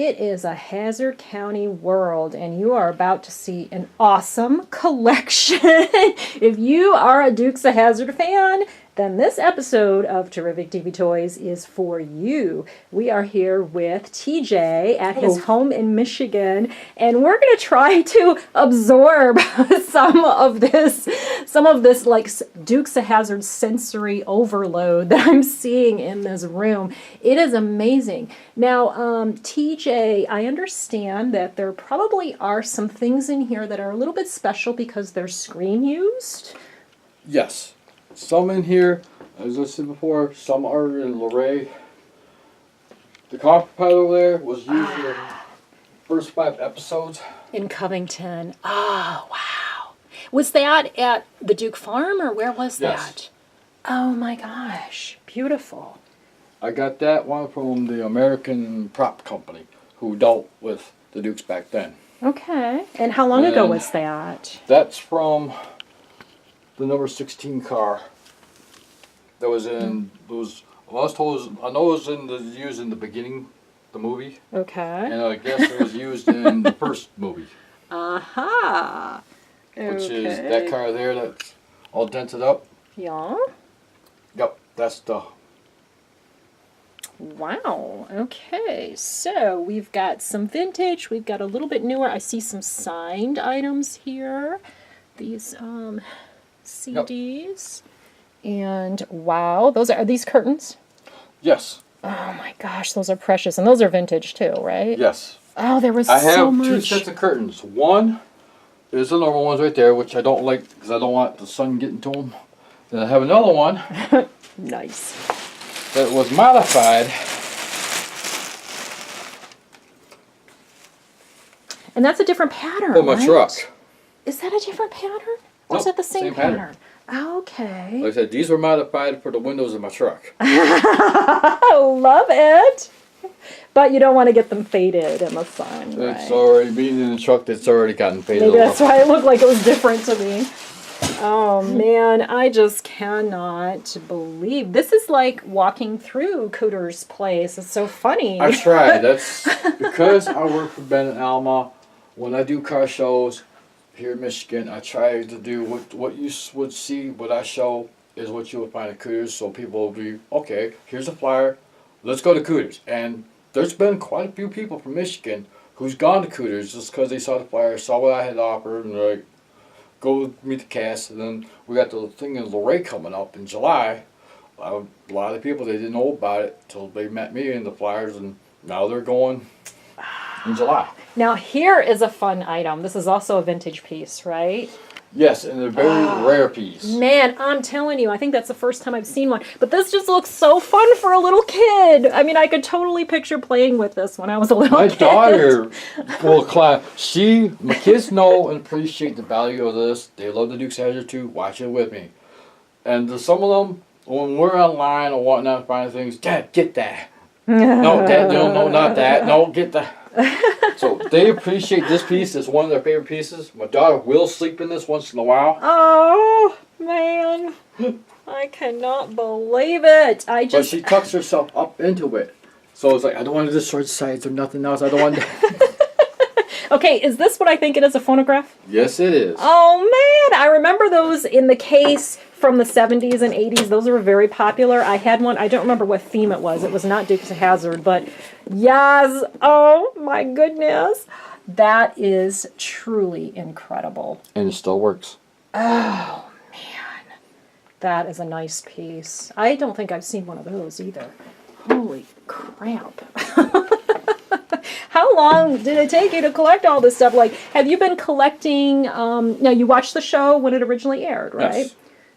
It is a Hazzard County world, and you are about to see an awesome collection. If you are a Dukes of Hazzard fan, then this episode of Terrific TV Toys is for you. We are here with TJ at his home in Michigan, and we're going to try to absorb some of this like Dukes of Hazzard sensory overload that I'm seeing in this room. It is amazing. Now, TJ, I understand that there probably are some things in here that are a little bit special because they're screen used. Yes. Some in here, as I said before, some are in Luray. The copper pad over there was used in the first 5 episodes. In Covington. Oh, wow. Was that at the Duke Farm, or where was that? Oh my gosh. Beautiful. I got that one from the American Prop Company, who dealt with the Dukes back then. Okay. And how long ago was that? That's from the number 16 car that was in, I know it was used in the beginning, the movie. Okay. And I guess it was used in the first movie. Aha. Okay. Which is that car there that's all dented up. Yeah. Yep, that's the... Wow. Okay. So we've got some vintage. We've got a little bit newer. I see some signed items here. These CDs. Yep. And wow, are these curtains? Yes. Oh my gosh, those are precious. And those are vintage too, right? Yes. Oh, there was so much. I have 2 sets of curtains. One is the normal ones right there, which I don't like because I don't want the sun getting to them. Then I have another one. Nice. That was modified. And that's a different pattern, For my truck. Is that a different pattern? Or is that the same pattern? Okay. Like I said, these were modified for the windows of my truck. I love it. But you don't want to get them faded in the sun, right? It's already, being in the truck that's already gotten faded. Maybe that's why it looked like it was different to me. Oh man, I just cannot believe. This is like walking through Cooter's place. It's so funny. I tried. That's because I work for Ben and Alma. When I do car shows here in Michigan, I try to do what you would see, what I show is what you would find at Cooter's, so people will be, okay, here's a flyer, let's go to Cooter's. And there's been quite a few people from Michigan who's gone to Cooter's just because they saw the flyer, saw what I had offered, and they're like, go meet the cast. And then we got the thing in Luray coming up in July. A lot of people, they didn't know about it until they met me in the flyers, and now they're going in July. Now here is a fun item. This is also a vintage piece, right? Yes, and a very rare piece. Man, I'm telling you, I think that's the first time I've seen one. But this just looks so fun for a little kid. I mean, I could totally picture playing with this when I was a little kid. My daughter will clap. My kids know and appreciate the value of this. They love the Dukes of Hazzard too. Watch it with me. And some of them, when we're online or whatnot, finding things, Dad, get that. No, Dad, no, not that. No, get that. So they appreciate this piece. It's one of their favorite pieces. My daughter will sleep in this once in a while. Oh, man. I cannot believe it. But she tucks herself up into it. So it's like, I don't want to destroy the sides or nothing else. I don't want to... Okay, is this what I think it is, a phonograph? Yes, it is. Oh, man. I remember those in the case from the 70s and 80s. Those were very popular. I had one. I don't remember what theme it was. It was not Dukes of Hazzard, but yes. Oh, my goodness. That is truly incredible. And it still works. Oh, man. That is a nice piece. I don't think I've seen one of those either. Holy crap. How long did it take you to collect all this stuff? Like, have you been collecting, now you watched the show when it originally aired, right? Yes.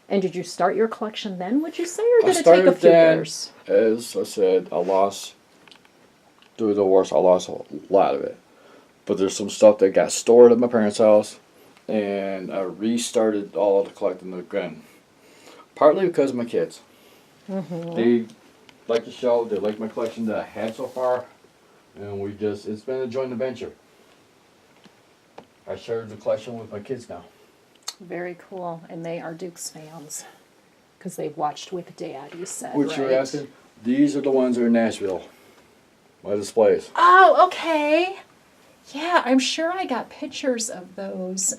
And did you start your collection then, would you say, or did it take a started few then, years? As I said, through the divorce, I lost a lot of it. But there's some stuff that got stored at my parents' house, and I restarted all the collecting again. Partly because of my kids. Mm-hmm. They like the show, they like my collection that I had so far, and it's been a joint adventure. I shared the collection with my kids now. Very cool, and they are Dukes fans, because they've watched with Dad, you said, Which right? you're asking, these are the ones that are in Nashville. my displays. Oh, okay. Yeah, I'm sure I got pictures of those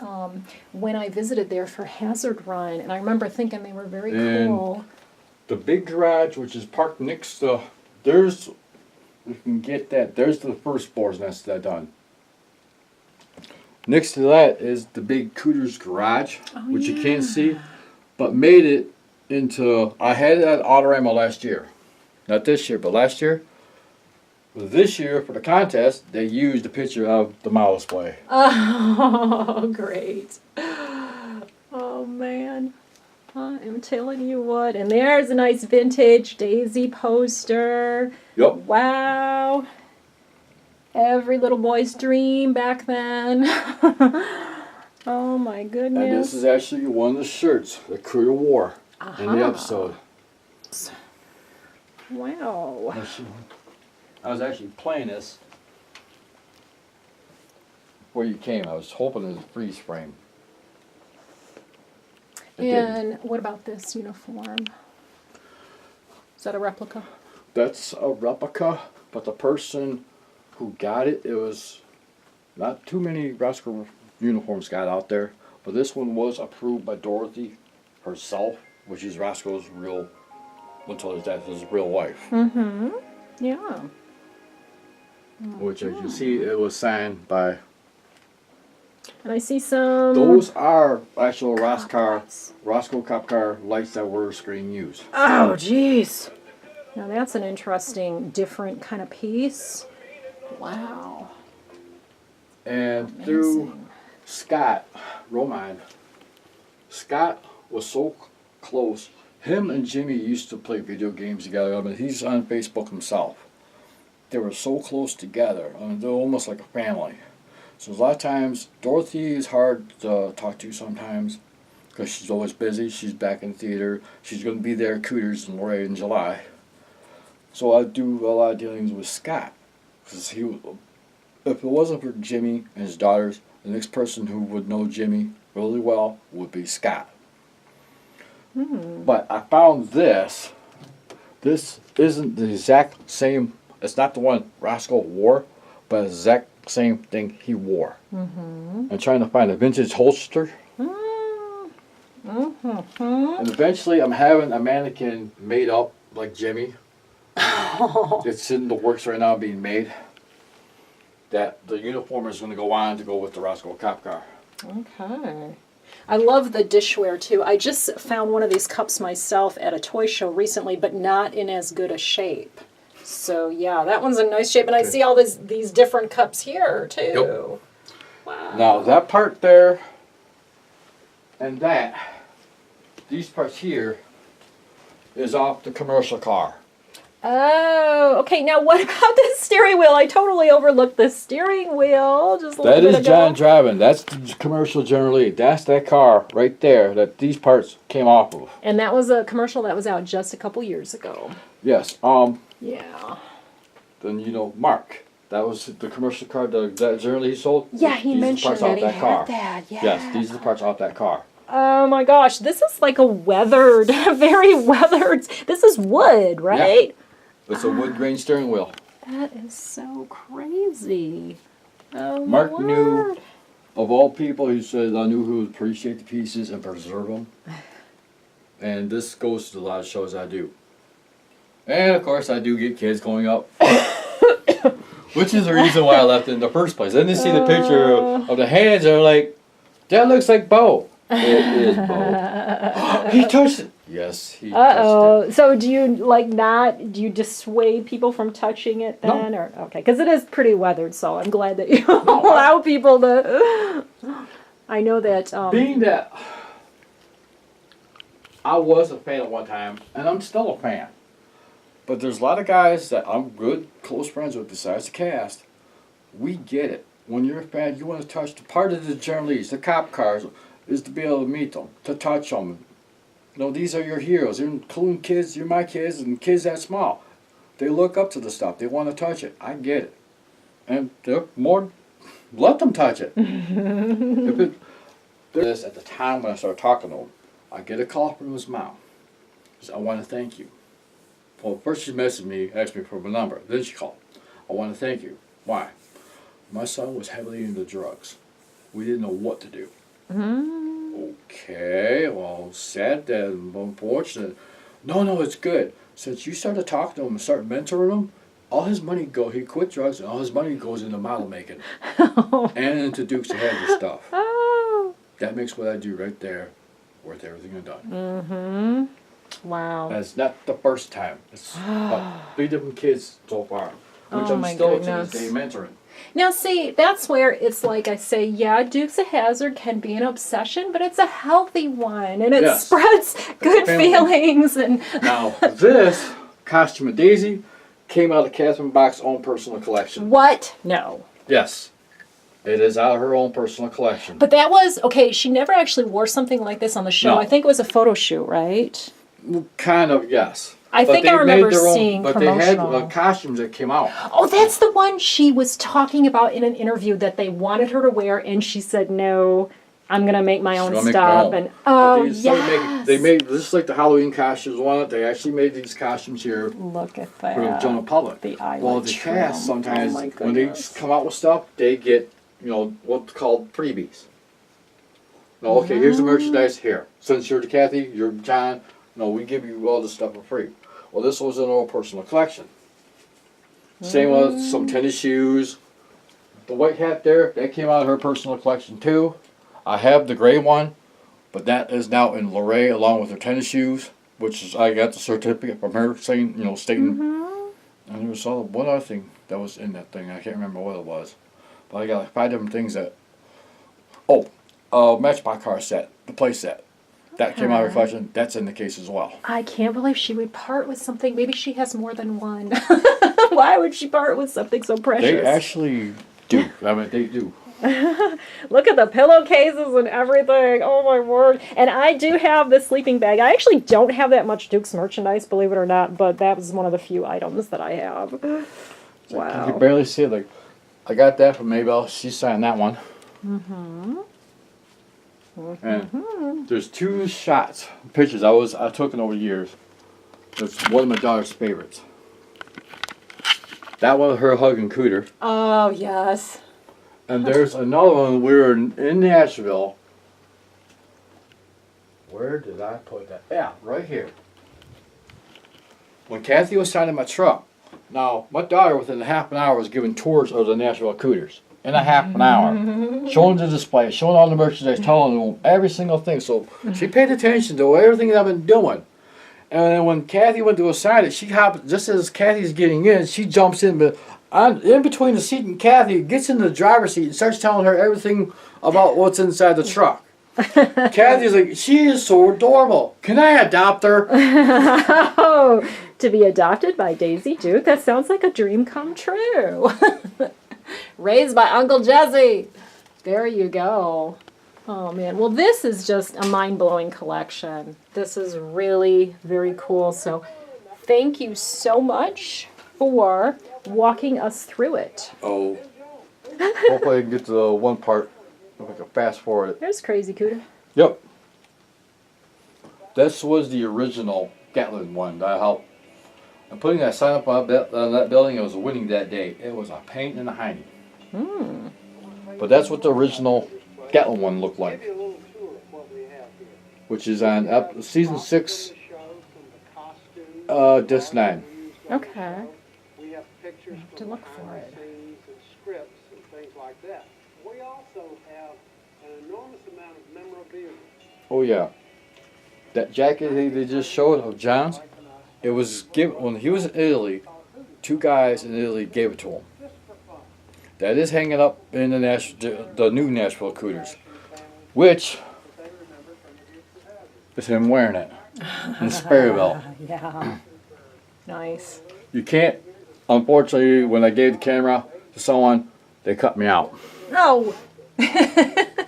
when I visited there for Hazzard Run, and I remember thinking they were very cool. The big garage, which is parked next to, there's, you can get that, there's the first boar's nest that I done. Next to that is the big Cooter's garage, which you can't see, but made it into, I had it at Autorama last year. Not this year, but last year. This year, for the contest, they used a picture of the model display. Oh, great. Oh, man. I am telling you what. And there's a nice vintage Daisy poster. Yep. Wow. Every little boy's dream back then. Oh, my goodness. And this is actually one of the shirts that Cooter wore in the episode. Wow. I was actually playing this before you came. I was hoping it was a freeze frame. And what about this uniform? Is that a replica? That's a replica, but the person who got it, it was not too many Roscoe uniforms got out there, but this one was approved by Dorothy herself, which is Roscoe's real, until his death, his real wife. Mm-hmm. Yeah. Which, as you see, it was signed by. And I see some. Those are actual Roscoe cop car lights that were screen used. Oh, jeez. Now that's an interesting, different kind of piece. Wow. And Amazing. through Scott Romine, Scott was so close. Him and Jimmy used to play video games together. I mean, he's on Facebook himself. They were so close together. I mean, they're almost like a family. So a lot of times, Dorothy is hard to talk to sometimes because she's always busy. She's back in theater. She's going to be there at Cooters in Laredo in July. So I do a lot of dealings with Scott. Because if it wasn't for Jimmy and his daughters, the next person who would know Jimmy really well would be Scott. But I found this. This isn't the exact same. It's not the one Roscoe wore, but it's the exact same thing he wore. I'm trying to find a vintage holster. And eventually I'm having a mannequin made up like Jimmy. It's in the works right now being made. That the uniform is going to go on to go with the Roscoe cop car. Okay. I love the dishware too. I just found one of these cups myself at a toy show recently, but not in as good a shape. So yeah, that one's in nice shape, and I see all these different cups here too. Yep. Wow. Now that part there and that, these parts here, is off the commercial car. Oh, okay. Now what about this steering wheel? I totally overlooked the steering wheel just a little That bit is ago. John driving. That's the commercial General Lee. That's that car right there that these parts came off of. And that was a commercial that was out just a couple years ago. Yes. Yeah. Then Mark. That was the commercial car that General Lee sold. Yeah, he mentioned that he car. had that. Yeah. Yes, these are the parts off that car. Oh my gosh, this is like a weathered, very weathered. This is wood, right? Yeah. It's a wood grain steering wheel. That is so crazy. Oh, Mark my knew, word. of all people, he said, I knew who would appreciate the pieces and preserve them. And this goes to a lot of shows I do. And of course, I do get kids going up. Which is the reason why I left it in the first place. Then they see the picture of the hands, and they're like, that looks like Bo. It is Bo. He touched it. Yes, he touched it. So do you dissuade people from touching it then? No. Or okay, because it is pretty weathered, so I'm glad that you allow people to. I know that. Being that I was a fan at one time, and I'm still a fan. But there's a lot of guys that I'm good, close friends with besides the cast. We get it. When you're a fan, you want to touch the part of the journalists, the cop cars, is to be able to meet them, to touch them. These are your heroes. They're including kids, you're my kids, and kids that small. They look up to the stuff. They want to touch it. I get it. And they're more, let them touch it. This at the time when I started talking to him, I get a call from his mom. She says, I want to thank you. Well, first she messaged me, asked me for my number. Then she called. I want to thank you. Why? My son was heavily into drugs. We didn't know what to do. Okay, well, sad that, unfortunate. No, it's good. Since you started talking to him and started mentoring him, all his money he quit drugs and all his money goes into model making. And into Dukes of Hazzard stuff. Oh. That makes what I do right there worth everything I've done. Wow. That's not the first time. It's about 3 different kids so far. Which Oh I'm my still to goodness. this day mentoring. Now, see, that's where it's like I say, yeah, Dukes of Hazzard can be an obsession, but it's a healthy one, and it Yes. spreads good family. feelings. And Now, this costume of Daisy came out of Catherine Bach's own personal collection. what? No. Yes. It is out of her own personal collection. But that was, okay, she never actually wore something like this on the show. No. I think it was a photo shoot, right? Kind of, yes. I But think they I remember made their own- seeing But they had promotional. costumes that came out. Oh, that's the one she was talking about in an interview that they wanted her to wear, and she said, no, I'm going to make my own gonna make my stuff. own. And, But oh, they started yes. they made, just like the Halloween costumes on it, they actually made these costumes here Look at for the that. general public. The eyelid Well, the trim. cast sometimes, Oh my when they goodness. come out with stuff, they get, what's called freebies. No, okay, here's the merchandise here. Since you're Kathy, you're John, we give you all this stuff for free. Well, this was in our personal collection. Same with some tennis shoes. The white hat there, that came out of her personal collection too. I have the gray one, but that is now in Luray along with her tennis shoes, which is I got the certificate from her saying, stating. And there was one other thing that was in that thing. I can't remember what it was, but I got like 5 different things that. Matchbox car set, the play set. That came out of her collection. That's in the case as well. I can't believe she would part with something. Maybe she has more than one. Why would she part with something so precious? They actually do. I mean, they do. Look at the pillowcases and everything. Oh my word. And I do have this sleeping bag. I actually don't have that much Duke's merchandise, believe it or not, but that was one of the few items that I have. You Wow. can barely see it. Like, I got that from Maybelle. She signed that one. And there's 2 pictures I took over the years. That's one of my daughter's favorites. That one of her hugging Cooter. Oh, yes. And there's another one. We were in Nashville. Where did I put that? Yeah, right here. When Kathy was signing my truck. Now, my daughter within a half an hour was giving tours of the Nashville Cooters. In a half an hour. Showing the display, showing all the merchandise, telling them every single thing. So she paid attention to everything that I've been doing. And then when Kathy went to assign it, she hopped, just as Kathy's getting in, she jumps in, but in between the seat and Kathy, gets in the driver's seat and starts telling her everything about what's inside the truck. Kathy's like, she is so adorable. Can I adopt her? Oh, to be adopted by Daisy Duke? That sounds like a dream come true. Raised by Uncle Jesse. There you go. Oh, man. Well, this is just a mind-blowing collection. This is really very cool. So thank you so much for walking us through it. Oh. Hopefully I can get to the one part. If I can fast forward it. There's Crazy Cooter. Yep. This was the original Gatlin one that I helped. And putting that sign up on that building, it was winning that day. It was a pain in the hiney. But that's what the original Gatlin one looked like. Which is on season 6, disc 9. Okay. To look for it. We also have an enormous amount of memorabilia. Oh yeah. That jacket they just showed of John's, it was given when he was in Italy. 2 guys in Italy gave it to him. That is hanging up in the new Nashville Cooters, which is him wearing it in Sperryville. Yeah. Nice. You can't, unfortunately, when I gave the camera to someone, they cut me out. No.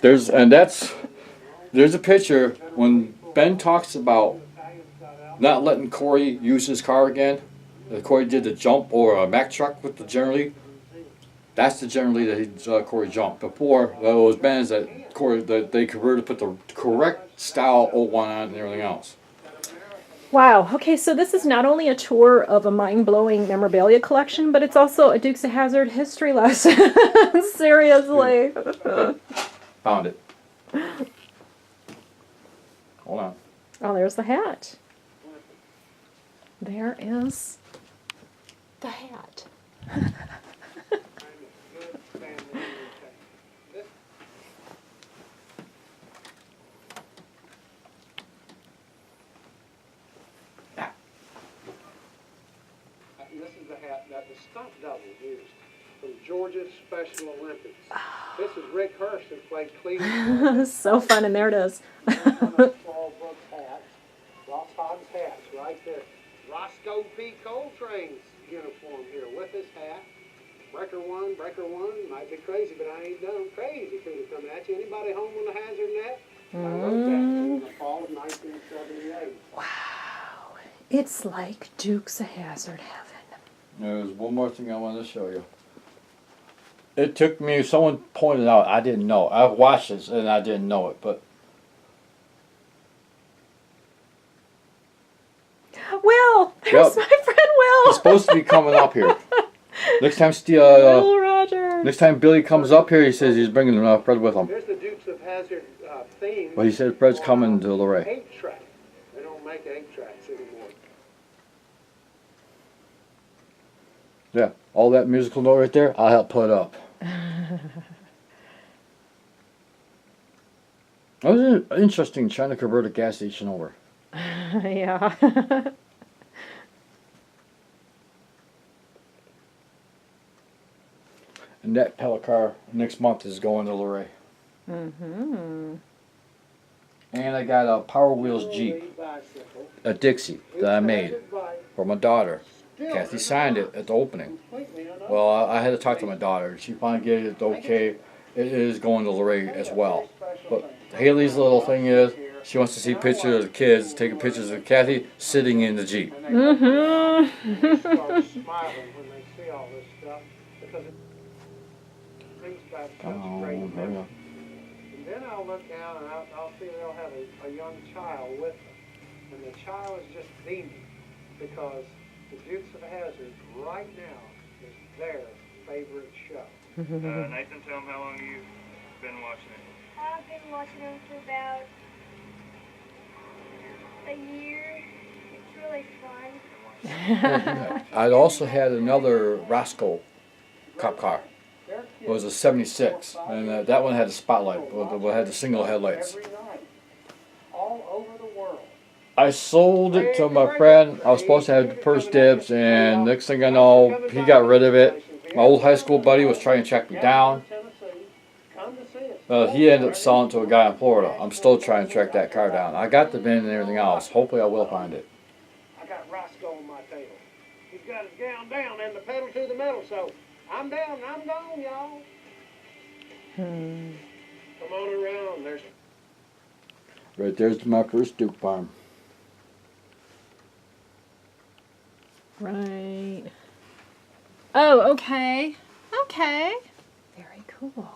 There's a picture when Ben talks about not letting Corey use his car again. Corey did the jump or a Mack truck with the General Lee. That's the General Lee that Corey jumped. Before, that was Ben's that they converted to put the correct style 01 on and everything else. Wow. Okay, so this is not only a tour of a mind-blowing memorabilia collection, but it's also a Dukes of Hazzard history lesson. Seriously. Found it. Hold on. Oh, there's the hat. There is the hat. I'm a good family entertainer. This, this is the hat that the stunt double used from Georgia Special Olympics. This is Rick Hurst who played Cleveland. So fun, and there it is. One of Paul Brooks' hats. Ross Hogg's hats right there. Roscoe P. Coltrane's uniform here with his hat. Breaker one, might be crazy, but I ain't done crazy food coming at you. Anybody home on the Hazzard net? I wrote that in the fall of 1978. Wow. It's like Dukes of Hazzard heaven. There's one more thing I wanted to show you. It took me, someone pointed out, I didn't know. I watched this and I didn't know it, but Will! There's Yep. my friend Will! he's supposed to be coming up here. Next time, Will Rogers. next time Billy comes up here, he says he's bringing Fred with him. Here's the Dukes of Hazzard theme. But he said Fred's coming to Luray. 8-track. They don't make 8-tracks anymore. Yeah, all that musical note right there, I'll help put up. It was interesting trying to convert a gas station over. Yeah. And that pellet car next month is going to Luray. Mm-hmm. And I got a Power Wheels Jeep, Bicycle. a Dixie that I made Hazard bike. for my daughter. Still Kathy signed it at the opening. completely unopened. Well, I had to talk to my daughter. She finally gave it okay. It is going to Luray as well. But Haley's little thing is she wants to see pictures of the kids, taking pictures of Kathy sitting in the Jeep. And they start smiling when they see all this stuff because it brings back such Oh, great hurry memories. up. And then I'll look down and I'll see they'll have a young child with them. And the child is just beaming because the Dukes of Hazzard right now is their favorite show. Nathan, tell them how long you've been watching it. I've been watching them for about a year. It's really fun. I also had another Roscoe cop car. It was a 76, and that one had a spotlight, but had the single headlights. Every night, all over the world. I sold it to my friend. I was supposed to have the first dibs, and next thing I know, he got rid of it. My old high school buddy was trying to track me down. Come to see us. He ended up selling it to a guy in Florida. I'm still trying to track that car down. I got the VIN and everything else. Hopefully I will find it. I got Roscoe on my tail. He's got his gown down and the pedal to the metal, so I'm down and I'm gone, y'all. Come on around. There's Right there's my first Duke farm. Right. Oh, okay. Okay. Very cool.